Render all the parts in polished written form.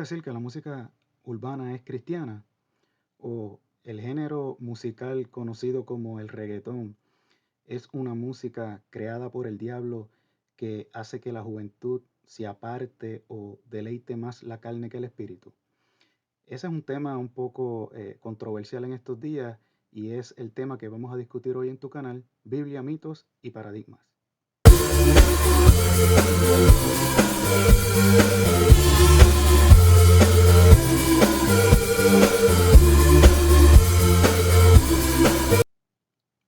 decir que la música urbana es cristiana o el género musical conocido como el reggaetón es una música creada por el diablo que hace que la juventud se aparte o deleite más la carne que el espíritu? Ese es un tema un poco controversial en estos días y es el tema que vamos a discutir hoy en tu canal, Biblia, mitos y paradigmas.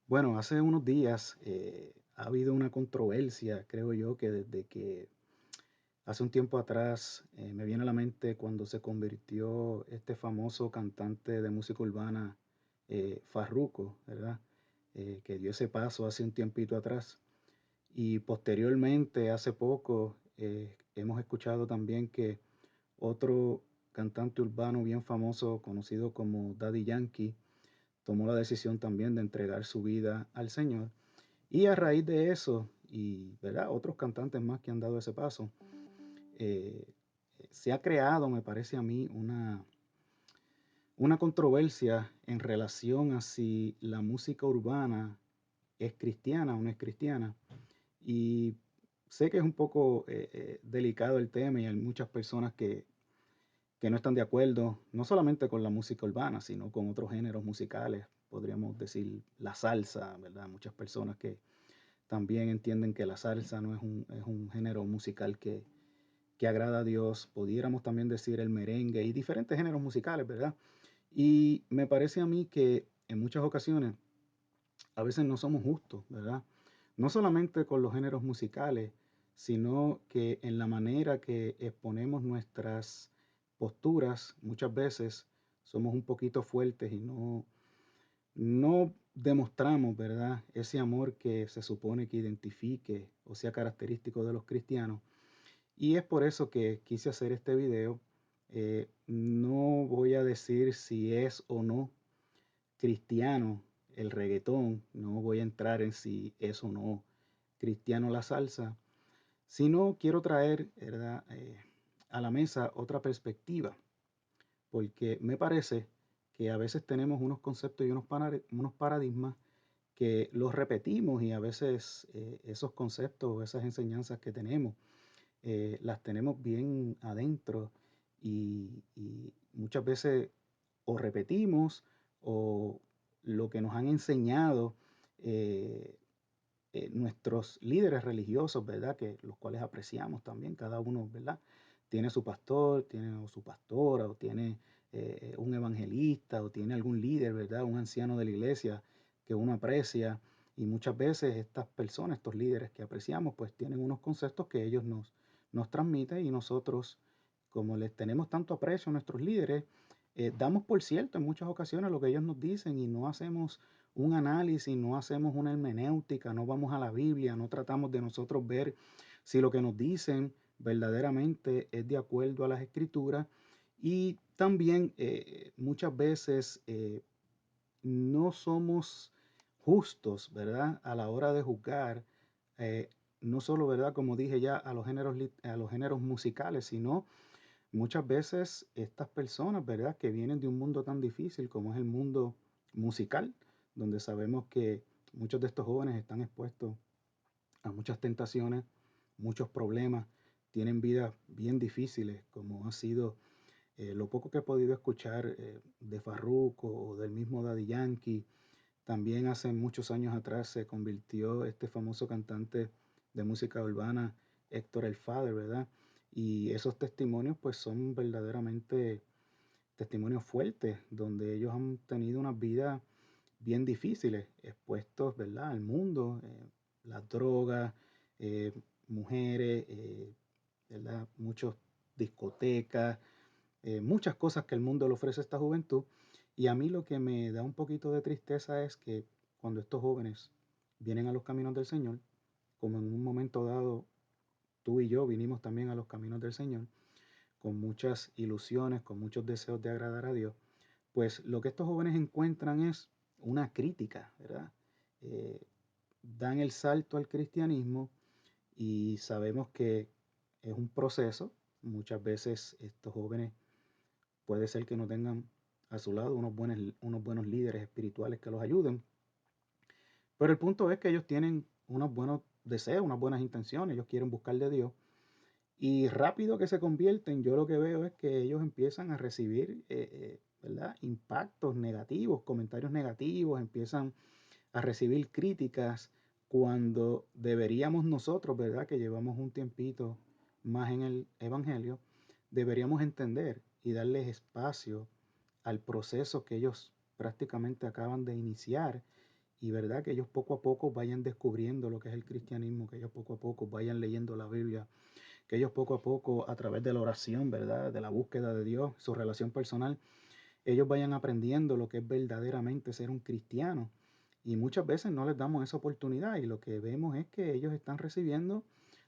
Bueno, hace unos días ha habido una controversia, creo yo, que desde que hace un tiempo atrás me viene a la mente cuando se convirtió este famoso cantante de música urbana, Farruko, ¿verdad? Que dio ese paso hace un tiempito atrás. Y posteriormente, hace poco, hemos escuchado también que otro cantante urbano bien famoso, conocido como Daddy Yankee, tomó la decisión también de entregar su vida al Señor. Y a raíz de eso, y ¿verdad? Otros cantantes más que han dado ese paso, eh, se ha creado, me parece a mí, una controversia en relación a si la música urbana es cristiana o no es cristiana. Y sé que es un poco delicado el tema y hay muchas personas que no están de acuerdo, no solamente con la música urbana, sino con otros géneros musicales, podríamos decir la salsa, ¿verdad? Muchas personas que también entienden que la salsa no es un género musical que agrada a Dios, pudiéramos también decir el merengue y diferentes géneros musicales, ¿verdad? Y me parece a mí que en muchas ocasiones a veces no somos justos, ¿verdad? No solamente con los géneros musicales, sino que en la manera que exponemos nuestras posturas, muchas veces somos un poquito fuertes y no demostramos, ¿verdad? Ese amor que se supone que identifique o sea característico de los cristianos. Y es por eso que quise hacer este video. No voy a decir si es o no cristiano el reggaetón, no voy a entrar en si es o no cristiano la salsa, sino quiero traer, ¿verdad? A la mesa otra perspectiva, porque me parece que a veces tenemos unos conceptos y unos paradigmas que los repetimos y a veces esos conceptos o esas enseñanzas que tenemos las tenemos bien adentro y muchas veces o repetimos o lo que nos han enseñado eh, nuestros líderes religiosos, ¿verdad? Que los cuales apreciamos también, cada uno, ¿verdad? Tiene su pastor, tiene o su pastora, o tiene un evangelista, o tiene algún líder, ¿verdad? Un anciano de la iglesia que uno aprecia. Y muchas veces estas personas, estos líderes que apreciamos, pues tienen unos conceptos que ellos nos transmiten y nosotros, como les tenemos tanto aprecio a nuestros líderes, damos por cierto en muchas ocasiones lo que ellos nos dicen y no hacemos un análisis, no hacemos una hermenéutica, no vamos a la Biblia, no tratamos de nosotros ver si lo que nos dicen verdaderamente es de acuerdo a las escrituras y también muchas veces no somos justos, ¿verdad? A la hora de juzgar, eh, no solo, ¿verdad? Como dije ya, a los géneros musicales, sino muchas veces estas personas, ¿verdad? Que vienen de un mundo tan difícil como es el mundo musical, donde sabemos que muchos de estos jóvenes están expuestos a muchas tentaciones, muchos problemas, tienen vidas bien difíciles, como ha sido lo poco que he podido escuchar de Farruko o del mismo Daddy Yankee. También hace muchos años atrás se convirtió este famoso cantante de música urbana, Héctor el Father, ¿verdad? Y esos testimonios pues son verdaderamente testimonios fuertes, donde ellos han tenido unas vidas bien difíciles, expuestos, ¿verdad? Al mundo, las drogas, eh, mujeres, ¿verdad? Muchas discotecas, muchas cosas que el mundo le ofrece a esta juventud. Y a mí lo que me da un poquito de tristeza es que cuando estos jóvenes vienen a los caminos del Señor, como en un momento dado tú y yo vinimos también a los caminos del Señor, con muchas ilusiones, con muchos deseos de agradar a Dios, pues lo que estos jóvenes encuentran es una crítica, ¿verdad? Eh, Dan el salto al cristianismo y sabemos que es un proceso. Muchas veces estos jóvenes puede ser que no tengan a su lado unos buenos líderes espirituales que los ayuden, pero el punto es que ellos tienen unos buenos deseos, unas buenas intenciones, ellos quieren buscar de Dios. Y rápido que se convierten, yo lo que veo es que ellos empiezan a recibir, ¿verdad? Impactos negativos, comentarios negativos, empiezan a recibir críticas cuando deberíamos nosotros, ¿verdad? Que llevamos un tiempito más en el Evangelio, deberíamos entender y darles espacio al proceso que ellos prácticamente acaban de iniciar y, ¿verdad? Que ellos poco a poco vayan descubriendo lo que es el cristianismo, que ellos poco a poco vayan leyendo la Biblia, que ellos poco a poco, a través de la oración, ¿verdad? De la búsqueda de Dios, su relación personal, ellos vayan aprendiendo lo que es verdaderamente ser un cristiano. Y muchas veces no les damos esa oportunidad y lo que vemos es que ellos están recibiendo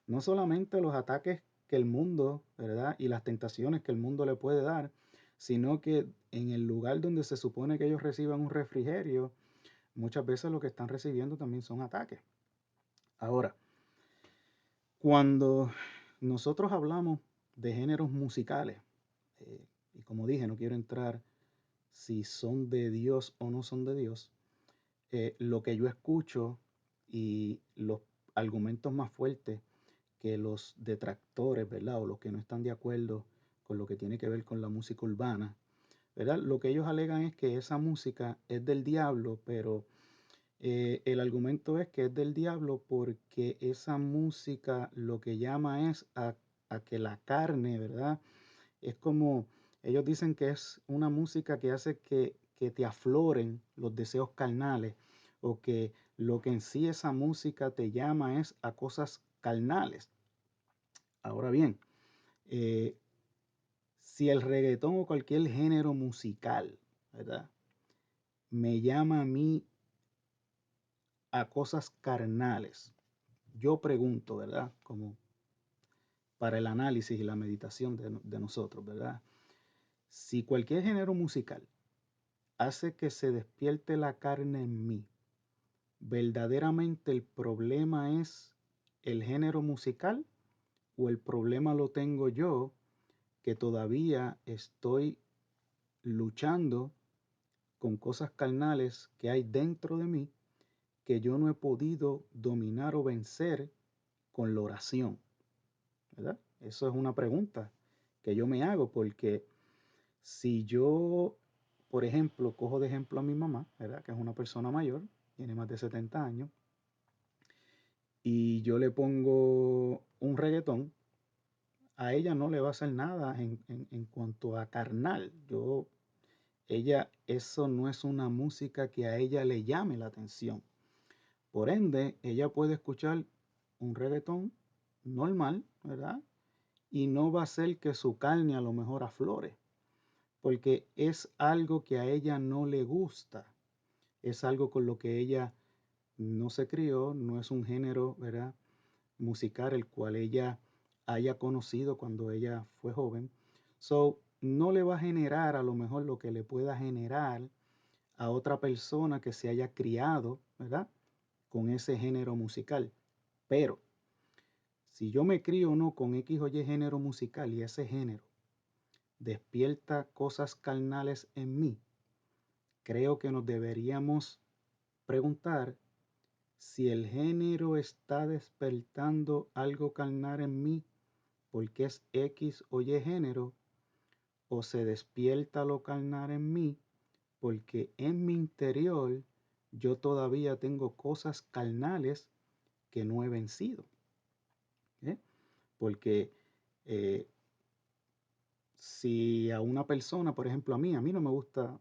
no solamente los ataques que el mundo, ¿verdad? Y las tentaciones que el mundo le puede dar, sino que en el lugar donde se supone que ellos reciban un refrigerio, muchas veces lo que están recibiendo también son ataques. Ahora, cuando nosotros hablamos de géneros musicales, eh, y como dije, no quiero entrar si son de Dios o no son de Dios, lo que yo escucho y los argumentos más fuertes que los detractores, ¿verdad? O los que no están de acuerdo con lo que tiene que ver con la música urbana, ¿verdad? Lo que ellos alegan es que esa música es del diablo, pero el argumento es que es del diablo porque esa música lo que llama es a que la carne, ¿verdad? Es como, ellos dicen que es una música que hace que te afloren los deseos carnales o que lo que en sí esa música te llama es a cosas carnales. Ahora bien, eh, si el reggaetón o cualquier género musical, ¿verdad? Me llama a mí a cosas carnales. Yo pregunto, ¿verdad? Como para el análisis y la meditación de nosotros, ¿verdad? Si cualquier género musical hace que se despierte la carne en mí, ¿verdaderamente el problema es el género musical o el problema lo tengo yo que todavía estoy luchando con cosas carnales que hay dentro de mí que yo no he podido dominar o vencer con la oración? ¿Verdad? Eso es una pregunta que yo me hago porque si yo, por ejemplo, cojo de ejemplo a mi mamá, ¿verdad? Que es una persona mayor, tiene más de 70 años, y yo le pongo un reggaetón, a ella no le va a hacer nada en cuanto a carnal. Ella, eso no es una música que a ella le llame la atención. Por ende, ella puede escuchar un reggaetón normal, ¿verdad? Y no va a hacer que su carne a lo mejor aflore, porque es algo que a ella no le gusta, es algo con lo que ella no se crió, no es un género, ¿verdad? Musical el cual ella haya conocido cuando ella fue joven. So, no le va a generar a lo mejor lo que le pueda generar a otra persona que se haya criado, ¿verdad? Con ese género musical. Pero si yo me crío o no con X o Y género musical y ese género despierta cosas carnales en mí, creo que nos deberíamos preguntar si el género está despertando algo carnal en mí porque es X o Y género, o se despierta lo carnal en mí porque en mi interior yo todavía tengo cosas carnales que no he vencido. ¿Eh? Porque eh, si a una persona, por ejemplo a mí no me gusta,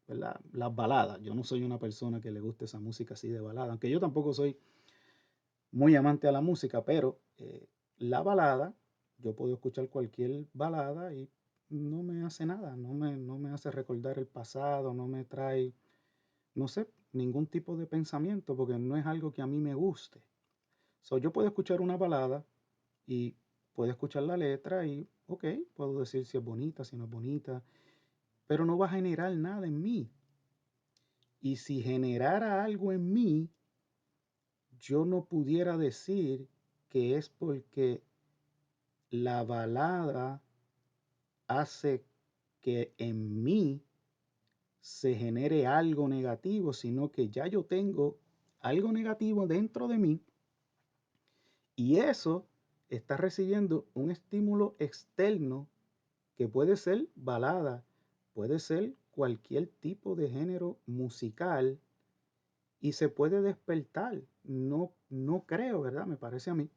¿verdad? Las baladas. Yo no soy una persona que le guste esa música así de balada, aunque yo tampoco soy muy amante a la música, pero la balada, yo puedo escuchar cualquier balada y no me hace nada, no me hace recordar el pasado, no me trae, no sé, ningún tipo de pensamiento, porque no es algo que a mí me guste. So, yo puedo escuchar una balada y puedo escuchar la letra y, ok, puedo decir si es bonita, si no es bonita, pero no va a generar nada en mí. Y si generara algo en mí, yo no pudiera decir que es porque la balada hace que en mí se genere algo negativo, sino que ya yo tengo algo negativo dentro de mí y eso está recibiendo un estímulo externo que puede ser balada, puede ser cualquier tipo de género musical y se puede despertar. No creo, ¿verdad? Me parece a mí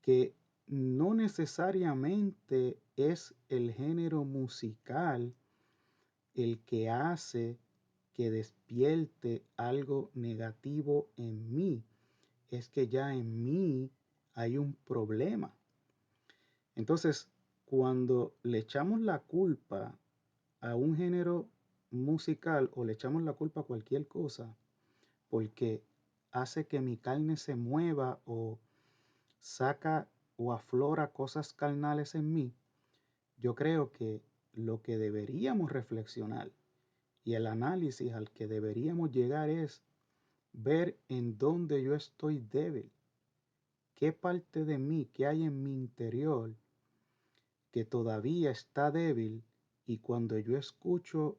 que no necesariamente es el género musical el que hace que despierte algo negativo en mí. Es que ya en mí hay un problema. Entonces, cuando le echamos la culpa a un género musical o le echamos la culpa a cualquier cosa porque hace que mi carne se mueva o saca o aflora cosas carnales en mí, yo creo que lo que deberíamos reflexionar y el análisis al que deberíamos llegar es ver en dónde yo estoy débil, qué parte de mí, qué hay en mi interior que todavía está débil y cuando yo escucho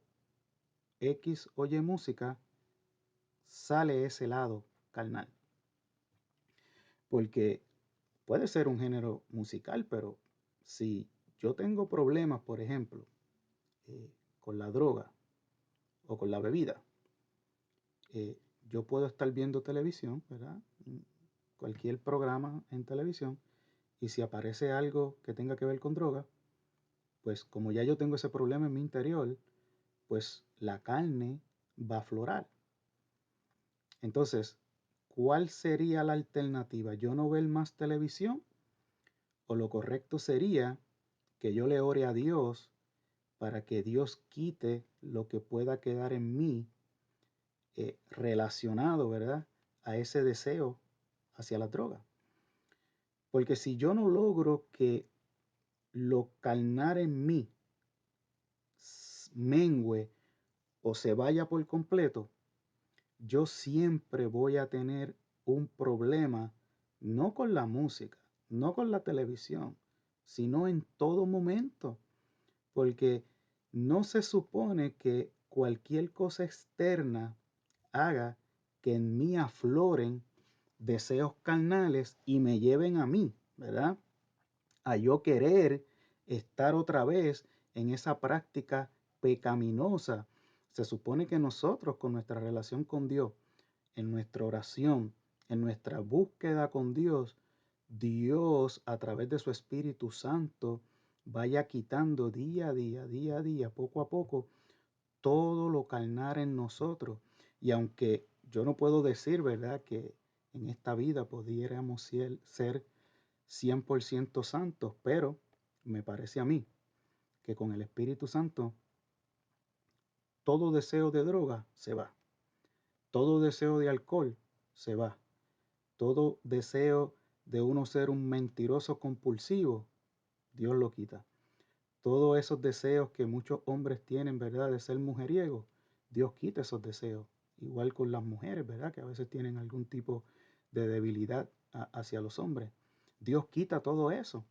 X o Y música, sale ese lado carnal. Porque puede ser un género musical, pero si yo tengo problemas, por ejemplo, con la droga o con la bebida, eh, yo puedo estar viendo televisión, ¿verdad? Cualquier programa en televisión, y si aparece algo que tenga que ver con droga, pues como ya yo tengo ese problema en mi interior, pues la carne va a aflorar. Entonces, ¿cuál sería la alternativa? ¿Yo no ver más televisión? ¿O lo correcto sería que yo le ore a Dios para que Dios quite lo que pueda quedar en mí relacionado, ¿verdad? A ese deseo hacia la droga? Porque si yo no logro que lo carnal en mí mengue o se vaya por completo, yo siempre voy a tener un problema, no con la música, no con la televisión, sino en todo momento, porque no se supone que cualquier cosa externa haga que en mí afloren deseos carnales y me lleven a mí, ¿verdad? A yo querer estar otra vez en esa práctica pecaminosa. Se supone que nosotros con nuestra relación con Dios, en nuestra oración, en nuestra búsqueda con Dios, Dios a través de su Espíritu Santo vaya quitando día a día, poco a poco, todo lo carnal en nosotros. Y aunque yo no puedo decir, ¿verdad?, que en esta vida pudiéramos ser 100% santos, pero me parece a mí que con el Espíritu Santo todo deseo de droga se va, todo deseo de alcohol se va, todo deseo de uno ser un mentiroso compulsivo, Dios lo quita. Todos esos deseos que muchos hombres tienen, ¿verdad?, de ser mujeriego, Dios quita esos deseos. Igual con las mujeres, ¿verdad?, que a veces tienen algún tipo de debilidad hacia los hombres. Dios quita todo eso.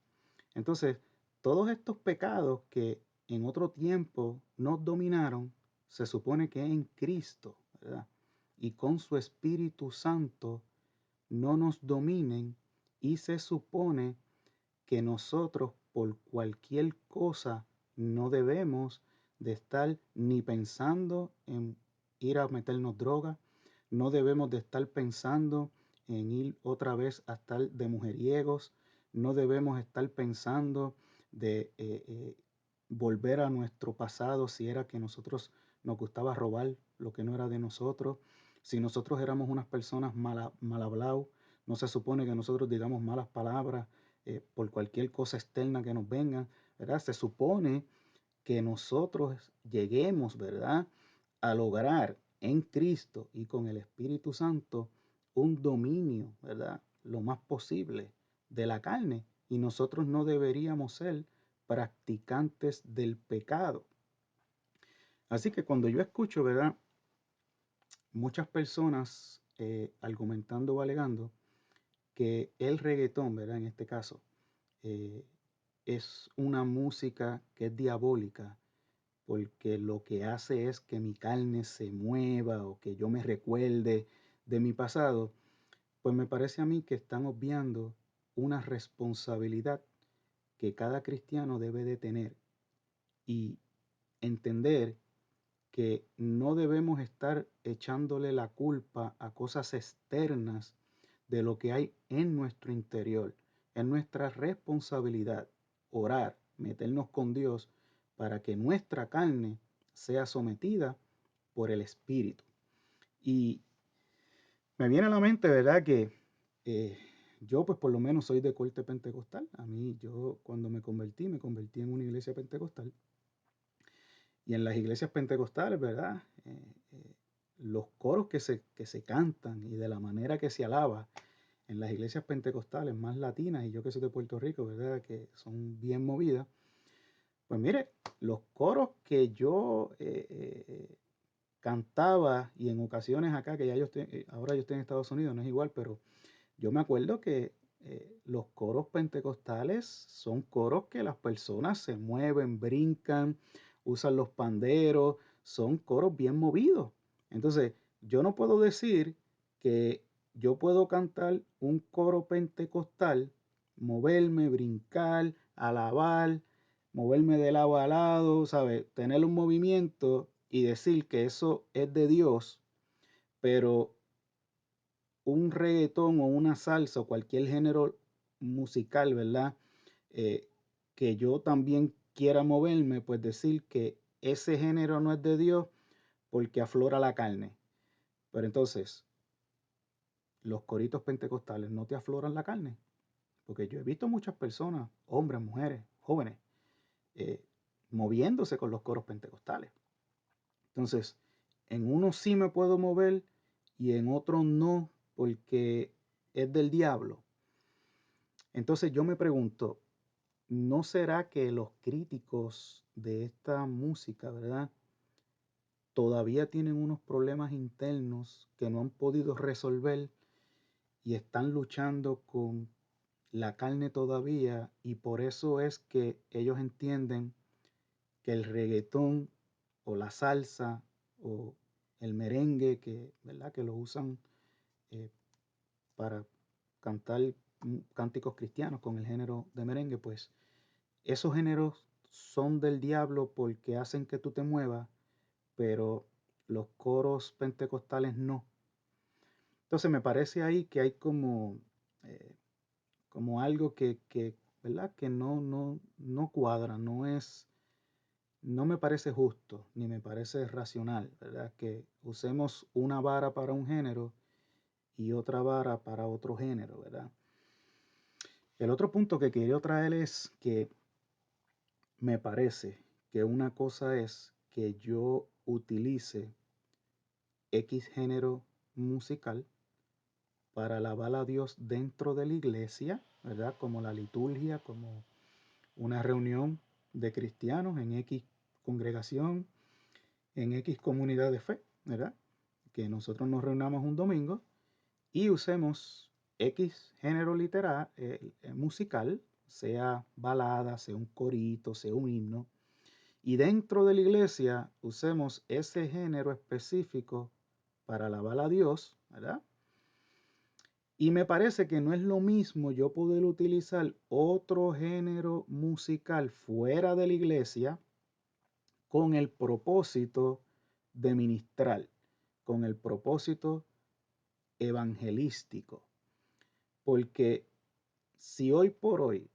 Entonces, todos estos pecados que en otro tiempo nos dominaron, se supone que en Cristo, ¿verdad? Y con su Espíritu Santo no nos dominen y se supone que nosotros por cualquier cosa no debemos de estar ni pensando en ir a meternos droga, no debemos de estar pensando en ir otra vez a estar de mujeriegos, no debemos estar pensando de volver a nuestro pasado si era que nosotros nos gustaba robar lo que no era de nosotros, si nosotros éramos unas personas mal habladas, no se supone que nosotros digamos malas palabras por cualquier cosa externa que nos venga, ¿verdad? Se supone que nosotros lleguemos, ¿verdad?, a lograr en Cristo y con el Espíritu Santo un dominio, ¿verdad?, lo más posible de la carne. Y nosotros no deberíamos ser practicantes del pecado. Así que cuando yo escucho, ¿verdad?, muchas personas argumentando o alegando que el reggaetón, ¿verdad?, en este caso, eh, es una música que es diabólica, porque lo que hace es que mi carne se mueva o que yo me recuerde de mi pasado, pues me parece a mí que están obviando una responsabilidad que cada cristiano debe de tener y entender que no debemos estar echándole la culpa a cosas externas de lo que hay en nuestro interior. Es nuestra responsabilidad orar, meternos con Dios para que nuestra carne sea sometida por el Espíritu. Y me viene a la mente, ¿verdad? Que eh, yo pues por lo menos soy de corte pentecostal. A mí yo cuando me convertí en una iglesia pentecostal. Y en las iglesias pentecostales, ¿verdad? Los coros que se cantan y de la manera que se alaba en las iglesias pentecostales más latinas, y yo que soy de Puerto Rico, ¿verdad? Que son bien movidas. Pues mire, los coros que yo cantaba y en ocasiones acá, que ya yo estoy, ahora yo estoy en Estados Unidos, no es igual, pero yo me acuerdo que los coros pentecostales son coros que las personas se mueven, brincan, usan los panderos, son coros bien movidos. Entonces, yo no puedo decir que yo puedo cantar un coro pentecostal, moverme, brincar, alabar, moverme de lado a lado, ¿sabes? Tener un movimiento y decir que eso es de Dios, pero un reggaetón o una salsa o cualquier género musical, ¿verdad? Eh, que yo también quiera moverme, pues decir que ese género no es de Dios porque aflora la carne. Pero entonces, los coritos pentecostales no te afloran la carne. Porque yo he visto muchas personas, hombres, mujeres, jóvenes, eh, moviéndose con los coros pentecostales. Entonces, en uno sí me puedo mover y en otro no, porque es del diablo. Entonces yo me pregunto, ¿no será que los críticos de esta música, ¿verdad? Todavía tienen unos problemas internos que no han podido resolver y están luchando con la carne todavía y por eso es que ellos entienden que el reggaetón o la salsa o el merengue que, ¿verdad? Que lo usan eh, para cantar cánticos cristianos con el género de merengue, pues esos géneros son del diablo porque hacen que tú te muevas, pero los coros pentecostales no. Entonces me parece ahí que hay eh, como algo ¿verdad? Que no cuadra, no me parece justo, ni me parece racional, ¿verdad? Que usemos una vara para un género y otra vara para otro género, ¿verdad? El otro punto que quiero traer es que me parece que una cosa es que yo utilice X género musical para alabar a Dios dentro de la iglesia, ¿verdad? Como la liturgia, como una reunión de cristianos en X congregación, en X comunidad de fe, ¿verdad? Que nosotros nos reunamos un domingo y usemos X género musical, sea balada, sea un corito, sea un himno, y dentro de la iglesia usemos ese género específico para alabar a Dios, ¿verdad? Y me parece que no es lo mismo yo poder utilizar otro género musical fuera de la iglesia con el propósito de ministrar, con el propósito evangelístico. Porque si hoy por hoy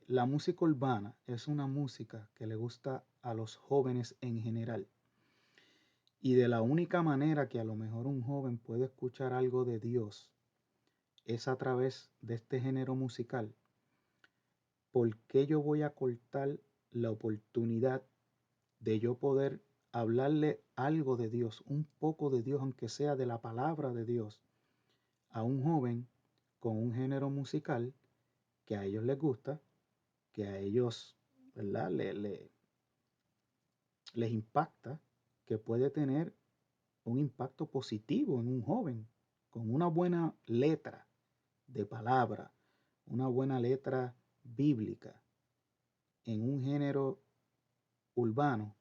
la música urbana es una música que le gusta a los jóvenes en general, y de la única manera que a lo mejor un joven puede escuchar algo de Dios es a través de este género musical, ¿por qué yo voy a cortar la oportunidad de yo poder hablarle algo de Dios, un poco de Dios, aunque sea de la palabra de Dios, a un joven con un género musical que a ellos les gusta, que a ellos, ¿verdad? Les impacta, que puede tener un impacto positivo en un joven con una buena letra de palabra, una buena letra bíblica en un género urbano?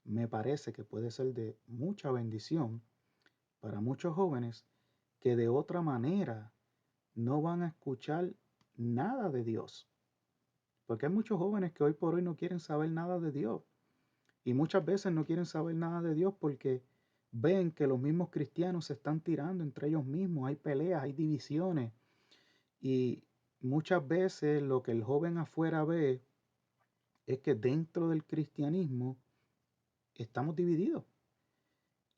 me parece que puede ser de mucha bendición para muchos jóvenes que de otra manera no van a escuchar nada de Dios. Porque hay muchos jóvenes que hoy por hoy no quieren saber nada de Dios. Y muchas veces no quieren saber nada de Dios porque ven que los mismos cristianos se están tirando entre ellos mismos. Hay peleas, hay divisiones. Y muchas veces lo que el joven afuera ve es que dentro del cristianismo estamos divididos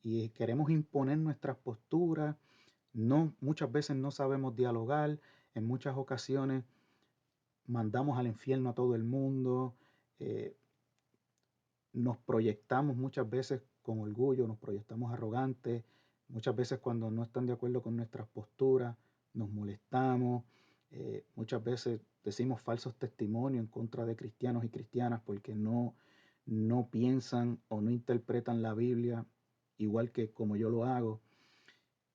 y queremos imponer nuestras posturas. No, muchas veces no sabemos dialogar. En muchas ocasiones mandamos al infierno a todo el mundo. eh, Nos proyectamos muchas veces con orgullo, nos proyectamos arrogantes, muchas veces cuando no están de acuerdo con nuestras posturas, nos molestamos, muchas veces decimos falsos testimonios en contra de cristianos y cristianas porque no piensan o no interpretan la Biblia igual que como yo lo hago.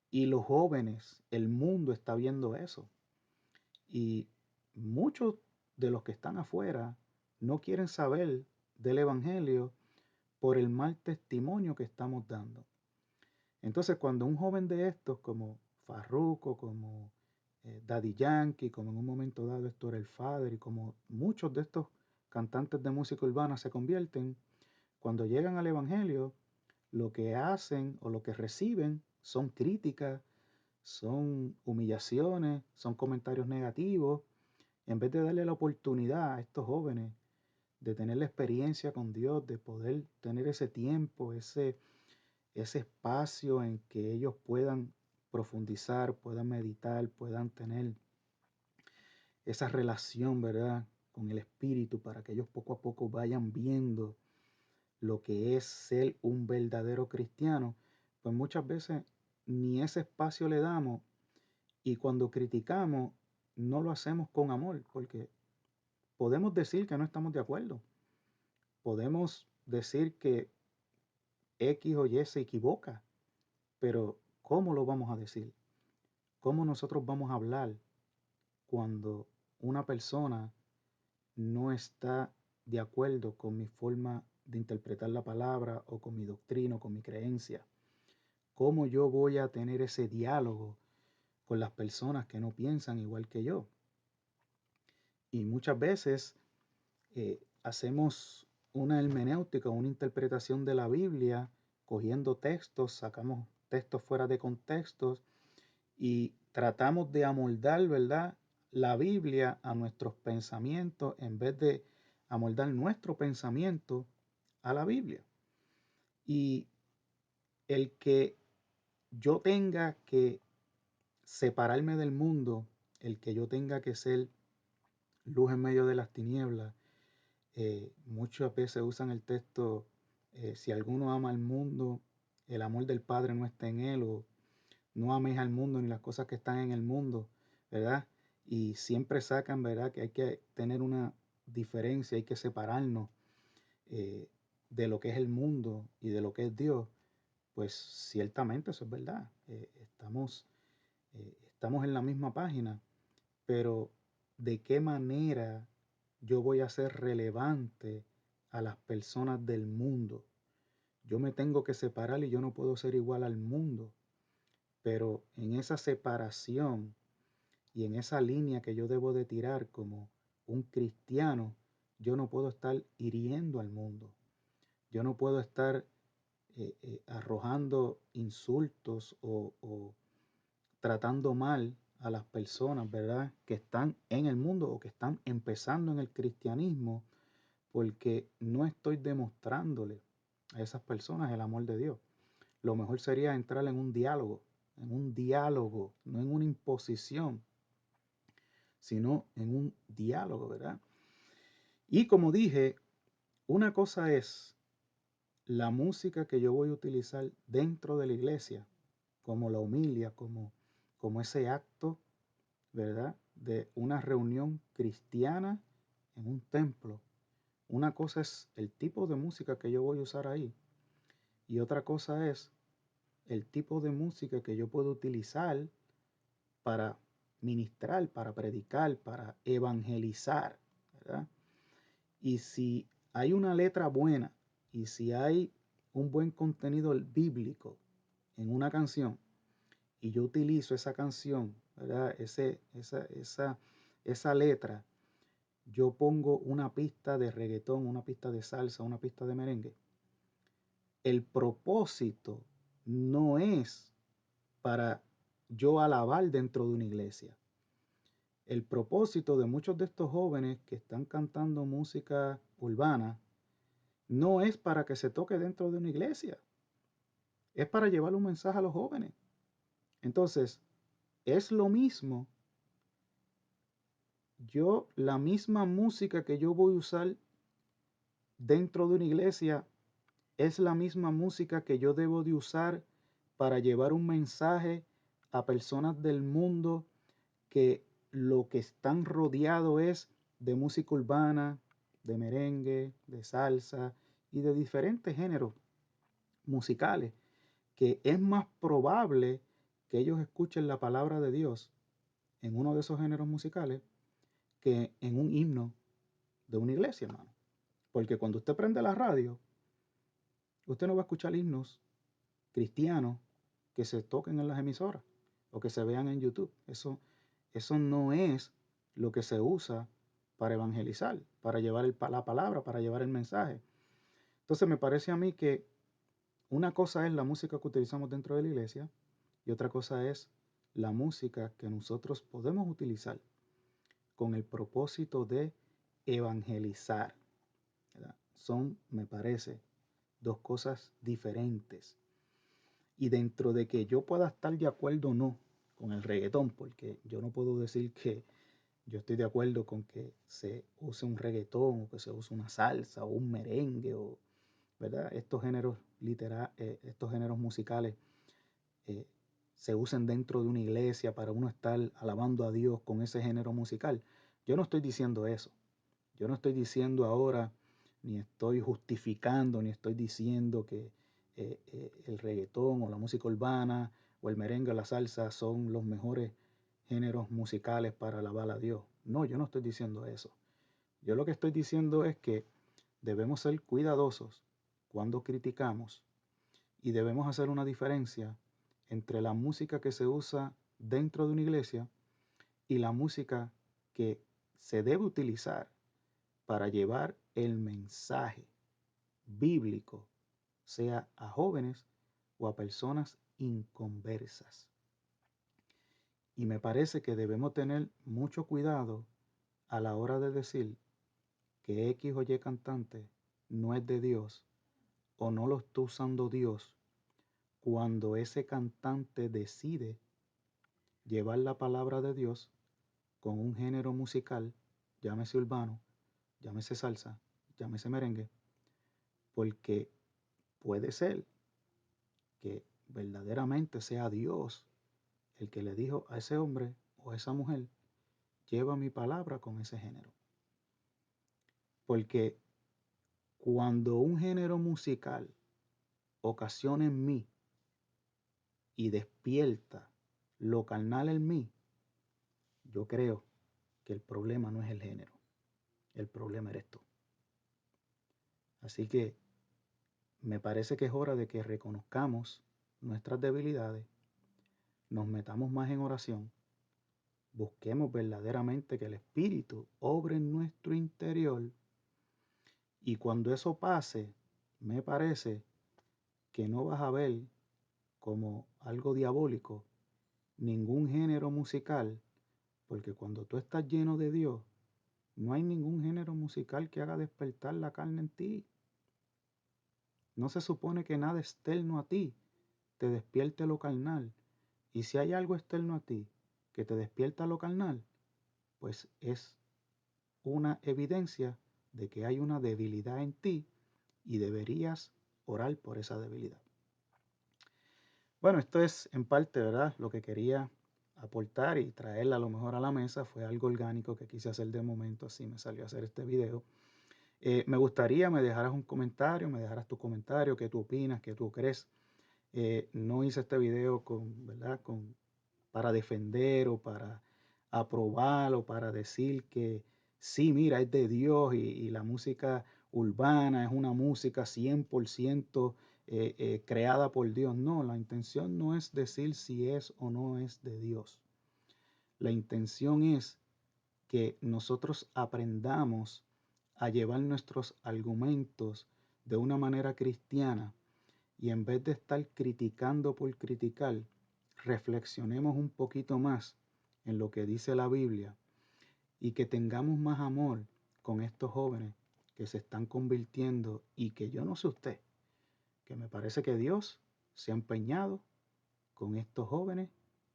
Y los jóvenes, el mundo está viendo eso. Y muchos de los que están afuera no quieren saber del Evangelio por el mal testimonio que estamos dando. Entonces, cuando un joven de estos, como Farruko, como Daddy Yankee, como en un momento dado Héctor el Father, y como muchos de estos cantantes de música urbana se convierten, cuando llegan al Evangelio, lo que hacen o lo que reciben son críticas, son humillaciones, son comentarios negativos, en vez de darle la oportunidad a estos jóvenes de tener la experiencia con Dios, de poder tener ese tiempo, ese espacio en que ellos puedan profundizar, puedan meditar, puedan tener esa relación, ¿verdad?, con el Espíritu para que ellos poco a poco vayan viendo lo que es ser un verdadero cristiano, pues muchas veces ni ese espacio le damos y cuando criticamos no lo hacemos con amor, porque podemos decir que no estamos de acuerdo, podemos decir que X o Y se equivoca, pero ¿cómo lo vamos a decir? ¿Cómo nosotros vamos a hablar cuando una persona no está de acuerdo con mi forma de interpretar la palabra o con mi doctrina o con mi creencia? ¿Cómo yo voy a tener ese diálogo con las personas que no piensan igual que yo? Y muchas veces hacemos una hermenéutica, una interpretación de la Biblia, cogiendo textos, sacamos textos fuera de contextos y tratamos de amoldar, ¿verdad?, la Biblia a nuestros pensamientos en vez de amoldar nuestro pensamiento a la Biblia. Y el que yo tenga que separarme del mundo, el que yo tenga que ser luz en medio de las tinieblas, muchas veces usan el texto, si alguno ama al mundo, el amor del Padre no está en él, o no améis al mundo ni las cosas que están en el mundo, ¿verdad? Y siempre sacan, ¿verdad?, que hay que tener una diferencia, hay que separarnos eh, de lo que es el mundo y de lo que es Dios. Pues ciertamente eso es verdad. Estamos en la misma página, pero ¿de qué manera yo voy a ser relevante a las personas del mundo? Yo me tengo que separar y yo no puedo ser igual al mundo, pero en esa separación y en esa línea que yo debo de tirar como un cristiano, yo no puedo estar hiriendo al mundo. Yo no puedo estar arrojando insultos o tratando mal a las personas, ¿verdad?, que están en el mundo o que están empezando en el cristianismo, porque no estoy demostrándole a esas personas el amor de Dios. Lo mejor sería entrar en un diálogo, no en una imposición, sino en un diálogo, ¿verdad? Y como dije, una cosa es la música que yo voy a utilizar dentro de la iglesia, como la homilia, como ese acto, ¿verdad?, de una reunión cristiana en un templo. Una cosa es el tipo de música que yo voy a usar ahí y otra cosa es el tipo de música que yo puedo utilizar para ministrar, para predicar, para evangelizar, ¿verdad? Y si hay una letra buena y si hay un buen contenido bíblico en una canción y yo utilizo esa canción, ¿verdad? Esa letra, yo pongo una pista de reggaetón, una pista de salsa, una pista de merengue. El propósito no es para yo alabar dentro de una iglesia. El propósito de muchos de estos jóvenes que están cantando música urbana no es para que se toque dentro de una iglesia, es para llevar un mensaje a los jóvenes. Entonces, es lo mismo, la misma música que yo voy a usar dentro de una iglesia, es la misma música que yo debo de usar para llevar un mensaje a personas del mundo que lo que están rodeado es de música urbana, de merengue, de salsa y de diferentes géneros musicales, que es más probable que ellos escuchen la palabra de Dios en uno de esos géneros musicales que en un himno de una iglesia, hermano. Porque cuando usted prende la radio, usted no va a escuchar himnos cristianos que se toquen en las emisoras o que se vean en YouTube. Eso no es lo que se usa para evangelizar, para llevar la palabra, para llevar el mensaje. Entonces me parece a mí que una cosa es la música que utilizamos dentro de la iglesia y otra cosa es la música que nosotros podemos utilizar con el propósito de evangelizar, ¿verdad? Son, me parece, dos cosas diferentes. Y dentro de que yo pueda estar de acuerdo o no con el reggaetón, porque yo no puedo decir que yo estoy de acuerdo con que se use un reggaetón o que se use una salsa o un merengue o, ¿verdad? Estos géneros musicales eh, se usen dentro de una iglesia para uno estar alabando a Dios con ese género musical. Yo no estoy diciendo eso. Yo no estoy diciendo ahora, ni estoy justificando, ni estoy diciendo que el reggaetón o la música urbana o el merengue o la salsa son los mejores géneros musicales para alabar a Dios. No, yo no estoy diciendo eso. Yo lo que estoy diciendo es que debemos ser cuidadosos cuando criticamos y debemos hacer una diferencia entre la música que se usa dentro de una iglesia y la música que se debe utilizar para llevar el mensaje bíblico, sea a jóvenes o a personas inconversas. Y me parece que debemos tener mucho cuidado a la hora de decir que X o Y cantante no es de Dios o no lo está usando Dios cuando ese cantante decide llevar la palabra de Dios con un género musical, llámese urbano, llámese salsa, llámese merengue, porque puede ser que verdaderamente sea Dios el que le dijo a ese hombre o a esa mujer, lleva mi palabra con ese género. Porque cuando un género musical ocasiona en mí y despierta lo carnal en mí, yo creo que el problema no es el género, el problema eres tú. Así que me parece que es hora de que reconozcamos nuestras debilidades, nos metamos más en oración, busquemos verdaderamente que el Espíritu obre en nuestro interior y cuando eso pase, me parece que no vas a ver como algo diabólico ningún género musical, porque cuando tú estás lleno de Dios, no hay ningún género musical que haga despertar la carne en ti. No se supone que nada externo a ti te despierte lo carnal. Y si hay algo externo a ti que te despierta lo carnal, pues es una evidencia de que hay una debilidad en ti y deberías orar por esa debilidad. Bueno, esto es en parte, ¿verdad? Lo que quería aportar y traerla a lo mejor a la mesa. Fue algo orgánico que quise hacer de momento, así me salió a hacer este video. Me gustaría me dejaras un comentario, me dejaras tu comentario, qué tú opinas, qué tú crees. No hice este video ¿verdad? Para defender o para aprobar o para decir que sí, mira, es de Dios y la música urbana es una música 100% creada por Dios. No, la intención no es decir si es o no es de Dios. La intención es que nosotros aprendamos a llevar nuestros argumentos de una manera cristiana y en vez de estar criticando por criticar, reflexionemos un poquito más en lo que dice la Biblia y que tengamos más amor con estos jóvenes que se están convirtiendo y que yo no sé usted, que me parece que Dios se ha empeñado con estos jóvenes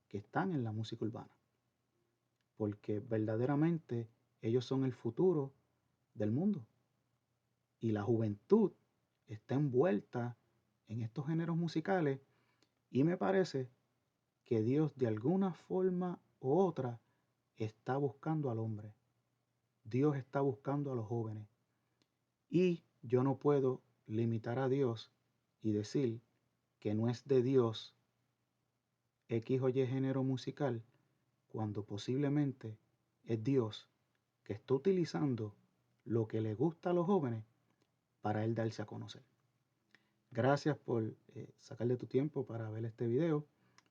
que están en la música urbana, porque verdaderamente ellos son el futuro del mundo y la juventud está envuelta en estos géneros musicales y me parece que Dios de alguna forma u otra está buscando al hombre. Dios está buscando a los jóvenes. Y yo no puedo limitar a Dios y decir que no es de Dios X o Y género musical cuando posiblemente es Dios que está utilizando lo que le gusta a los jóvenes para él darse a conocer. Gracias por sacar de tu tiempo para ver este video.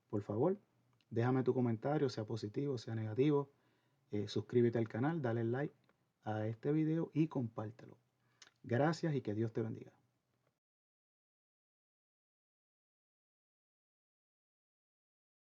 Por favor, déjame tu comentario, sea positivo, sea negativo. Suscríbete al canal, dale like a este video y compártelo. Gracias y que Dios te bendiga.